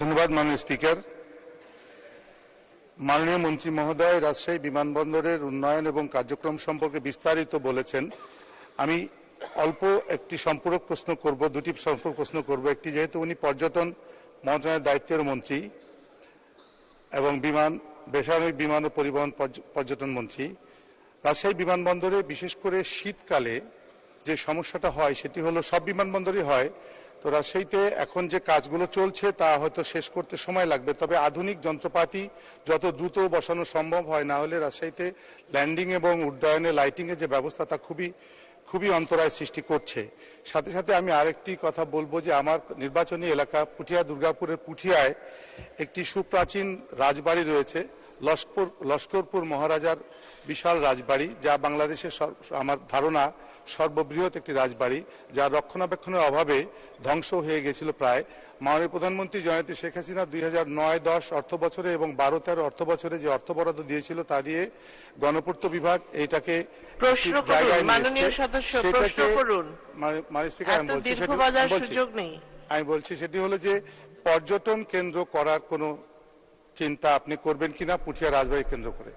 ধন্যবাদ মাননীয় স্পিকার। মাননীয় মন্ত্রী মহোদয় রাজশাহী বিমানবন্দরের উন্নয়ন এবং কার্যক্রম সম্পর্কে বিস্তারিত বলেছেন। আমি অল্প একটি সম্পূরক প্রশ্ন করব, দুটি সম্পূরক প্রশ্ন করব। একটি, যেহেতু উনি পর্যটন মন্ত্রণালয়ের দায়িত্বের মন্ত্রী এবং বেসামরিক বিমান ও পরিবহন পর্যটন মন্ত্রী, রাজশাহী বিমানবন্দরে বিশেষ করে শীতকালে যে সমস্যাটা হয় সেটি হলো, সব বিমানবন্দরই হয়, তো রাজশাহীতে এখন যে কাজগুলো চলছে তা হয়তো শেষ করতে সময় লাগবে, তবে আধুনিক যন্ত্রপাতি যত দ্রুত বসানো সম্ভব হয়, না হলে রাজশাহীতে ল্যান্ডিং এবং উড্ডয়নে লাইটিংয়ের যে ব্যবস্থা তা খুবই অন্তরায় সৃষ্টি করছে। সাথে সাথে আমি আরেকটি কথা বলবো যে আমার নির্বাচনী এলাকা পুঠিয়া, দুর্গাপুরের পুঠিয়ায় একটি সুপ্রাচীন রাজবাড়ি রয়েছে, লস্করপুর মহারাজার বিশাল রাজবাড়ি, যা বাংলাদেশের আমার ধারণা সর্ববৃহৎ একটি রাজবাড়ি, যার রক্ষণাবেক্ষণের অভাবে ধ্বংস হয়ে গেছিল প্রায়। মাননীয় প্রধানমন্ত্রী জননেত্রী শেখ হাসিনা 2009-10 অর্থ বছরে এবং 12-13 অর্থ বছরে যে অর্থ বরাদ্দ দিয়েছিল তা দিয়ে গণপূর্ত বিভাগ এইটাকে প্রশ্ন করুন মাননীয় সদস্য, প্রশ্ন করুন। মাননীয় স্পিকার, আমি বলছি সেটি হলো যে পর্যটন কেন্দ্র করার কোনো চিন্তা আপনি করবেন কিনা পুঠিয়া রাজবাড়ি কেন্দ্র করে।